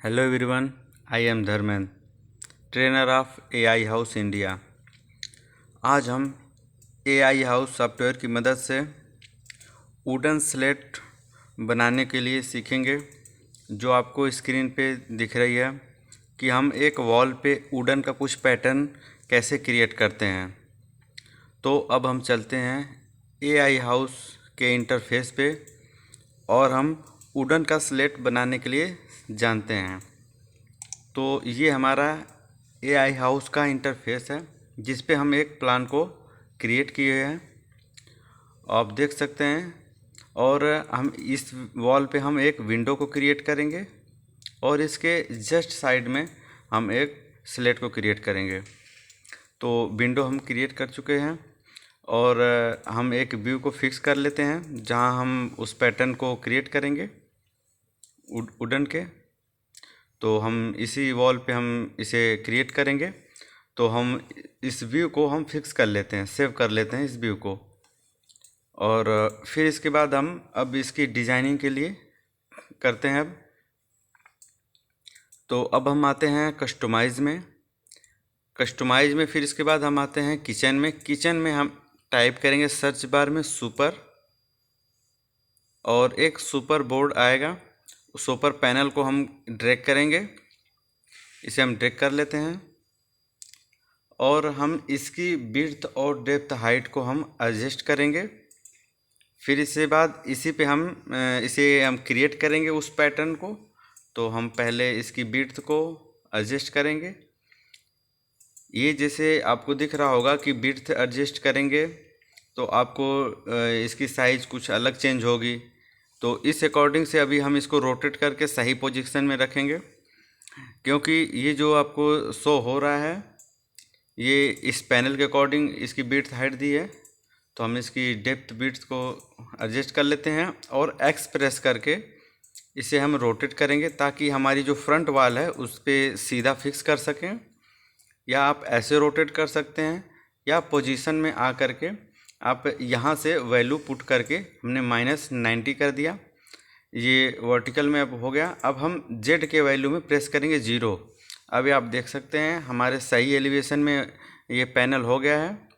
Hello everyone, I am Dharmendra, trainer of AI house India. आज हम AI house software की मदद से वुडन स्लेट बनाने के लिए सीखेंगे। जो आपको स्क्रीन पे दिख रही है कि हम एक वॉल पे वुडन का कुछ पैटर्न कैसे क्रिएट करते हैं। तो अब हम चलते हैं AI हाउस के इंटरफेस पे और हम वुडन का स्लेट बनाने के लिए जानते हैं। तो ये हमारा AI हाउस का इंटरफेस है जिस पे हम एक प्लान को क्रिएट किए हैं, आप देख सकते हैं। और हम इस वॉल पे हम एक विंडो को क्रिएट करेंगे और इसके जस्ट साइड में हम एक स्लेट को क्रिएट करेंगे। तो विंडो हम क्रिएट कर चुके हैं और हम एक व्यू को फिक्स कर लेते हैं जहां हम उस पैटर्न को क्रिएट करेंगे वुडन के। तो हम इसी वॉल पे हम इसे क्रिएट करेंगे। तो हम इस व्यू को हम फिक्स कर लेते हैं, सेव कर लेते हैं इस व्यू को। और फिर इसके बाद हम अब इसकी डिज़ाइनिंग के लिए करते हैं। तो अब हम आते हैं कस्टमाइज़ में फिर इसके बाद हम आते हैं किचन में हम टाइप करेंगे सर्च बार में सुपर, और एक सुपर बोर्ड आएगा। सुपर पैनल को हम ड्रैग करेंगे, इसे हम ड्रैग कर लेते हैं और हम इसकी विड्थ और डेप्थ हाइट को हम एडजस्ट करेंगे। फिर इसके बाद इसे हम क्रिएट करेंगे उस पैटर्न को। तो हम पहले इसकी विड्थ को एडजस्ट करेंगे। ये जैसे आपको दिख रहा होगा कि विड्थ एडजस्ट करेंगे तो आपको इसकी साइज़ कुछ अलग चेंज होगी। तो इस अकॉर्डिंग से अभी हम इसको रोटेट करके सही पोजीशन में रखेंगे, क्योंकि ये जो आपको शो हो रहा है ये इस पैनल के अकॉर्डिंग इसकी विड्थ हाइट दी है। तो हम इसकी डेप्थ विड्थ को एडजस्ट कर लेते हैं और एक्स प्रेस करके इसे हम रोटेट करेंगे ताकि हमारी जो फ्रंट वाल है उस पर सीधा फिक्स कर सकें। या आप ऐसे रोटेट कर सकते हैं या पोजीशन में आ करके आप यहाँ से वैल्यू पुट करके हमने -90 कर दिया, ये वर्टिकल में अब हो गया। अब हम जेड के वैल्यू में प्रेस करेंगे 0। अभी आप देख सकते हैं हमारे सही एलिवेशन में ये पैनल हो गया है।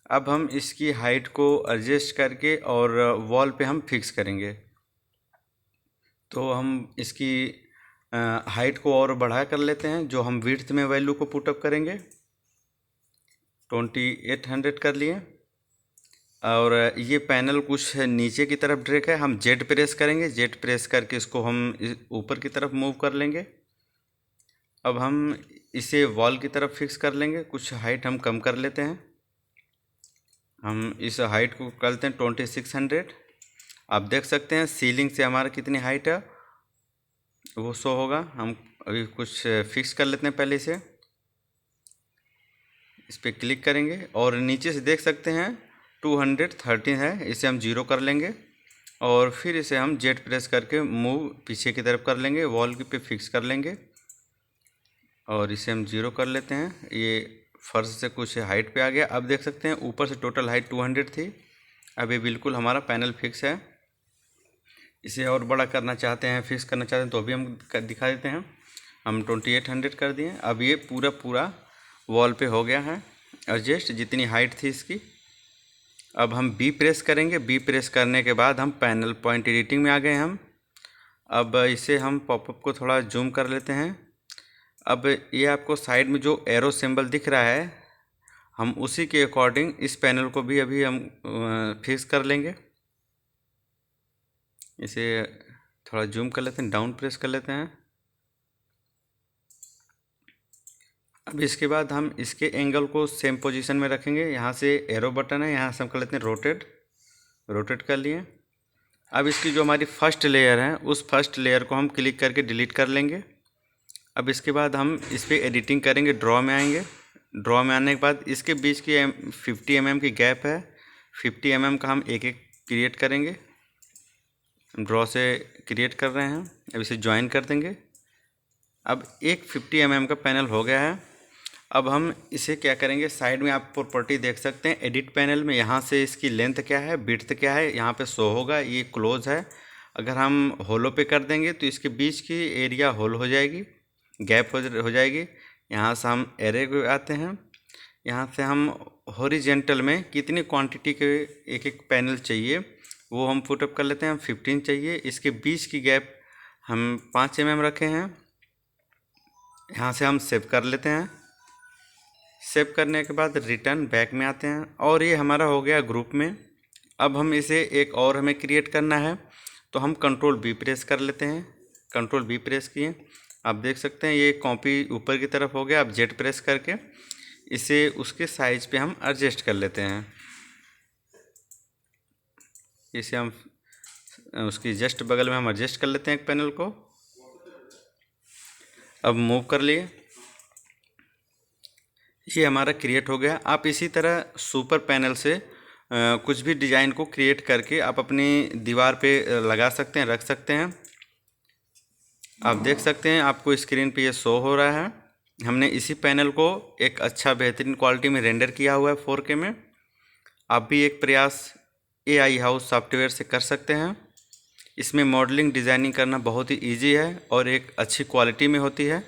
अब हम इसकी हाइट को एडजस्ट करके और वॉल पे हम फिक्स करेंगे। तो हम इसकी हाइट को और बढ़ा कर लेते हैं। जो हम विड्थ में वैल्यू को पुटअप करेंगे 2800 कर लिए। और ये पैनल कुछ नीचे की तरफ ड्रैग है, हम जेड प्रेस करेंगे, जेड प्रेस करके इसको हम ऊपर की तरफ मूव कर लेंगे। अब हम इसे वॉल की तरफ फिक्स कर लेंगे, कुछ हाइट हम कम कर लेते हैं। हम इस हाइट को करते हैं 2600। आप देख सकते हैं सीलिंग से हमारा कितनी हाइट है वो शो होगा। हम अभी कुछ फिक्स कर लेते हैं, पहले इसे इस पर क्लिक करेंगे और नीचे से देख सकते हैं 213 है, इसे हम 0 कर लेंगे और फिर इसे हम जेड प्रेस करके मूव पीछे की तरफ कर लेंगे, वॉल पे फिक्स कर लेंगे और इसे हम 0 कर लेते हैं। ये फर्श से कुछ हाइट पे आ गया। अब देख सकते हैं ऊपर से टोटल हाइट 200 थी, अभी बिल्कुल हमारा पैनल फिक्स है। इसे और बड़ा करना चाहते हैं, फिक्स करना चाहते हैं तो अभी हम दिखा देते हैं। हम 2800 कर दिए। अब ये पूरा वॉल पे हो गया है एडजस्ट, जितनी हाइट थी इसकी। अब हम बी प्रेस करेंगे, बी प्रेस करने के बाद हम पैनल पॉइंट एडिटिंग में आ गए हम। अब इसे हम पॉपअप को थोड़ा जूम कर लेते हैं। अब ये आपको साइड में जो एरो सिंबल दिख रहा है, हम उसी के अकॉर्डिंग इस पैनल को भी अभी हम फिक्स कर लेंगे। इसे थोड़ा जूम कर लेते हैं, डाउन प्रेस कर लेते हैं। अब इसके बाद हम इसके एंगल को सेम पोजीशन में रखेंगे। यहाँ से एरो बटन है, यहाँ से हम कर लेते हैं रोटेट कर लिए। अब इसकी जो हमारी फर्स्ट लेयर है उस फर्स्ट लेयर को हम क्लिक करके डिलीट कर लेंगे। अब इसके बाद हम इस पर एडिटिंग करेंगे, ड्रॉ में आएंगे। ड्रॉ में आने के बाद इसके बीच की 50 mm की गैप है, 50 mm का हम एक क्रिएट करेंगे। ड्रॉ से क्रिएट कर रहे हैं, अब इसे ज्वाइन कर देंगे। अब एक 50 mm का पैनल हो गया है। अब हम इसे क्या करेंगे, साइड में आप प्रॉपर्टी देख सकते हैं एडिट पैनल में, यहाँ से इसकी लेंथ क्या है, विड्थ क्या है, यहाँ पे शो होगा। ये क्लोज है अगर हम होलो पे कर देंगे तो इसके बीच की एरिया होल हो जाएगी, गैप हो जाएगी। यहाँ से हम एरे को आते हैं, यहाँ से हम हॉरिजेंटल में कितनी क्वांटिटी के एक एक पैनल चाहिए वो हम पुटअप कर लेते हैं। हम 15 चाहिए, इसके बीच की गैप हम 5 mm रखे हैं। यहाँ से हम सेव कर लेते हैं। सेव करने के बाद रिटर्न बैक में आते हैं और ये हमारा हो गया ग्रुप में। अब हम इसे एक और हमें क्रिएट करना है, तो हम कंट्रोल बी प्रेस कर लेते हैं। कंट्रोल बी प्रेस किए, आप देख सकते हैं ये कॉपी ऊपर की तरफ हो गया। अब जेड प्रेस करके इसे उसके साइज पे हम एडजस्ट कर लेते हैं। इसे हम उसकी जस्ट बगल में हम एडजस्ट कर लेते हैं एक पैनल को। अब मूव कर लिए, ये हमारा क्रिएट हो गया। आप इसी तरह सुपर पैनल से कुछ भी डिज़ाइन को क्रिएट करके आप अपनी दीवार पे लगा सकते हैं, रख सकते हैं। आप देख सकते हैं आपको स्क्रीन पे ये शो हो रहा है। हमने इसी पैनल को एक अच्छा बेहतरीन क्वालिटी में रेंडर किया हुआ है 4K में। आप भी एक प्रयास AI हाउस सॉफ्टवेयर से कर सकते हैं। इसमें मॉडलिंग डिज़ाइनिंग करना बहुत ही ईजी है और एक अच्छी क्वालिटी में होती है।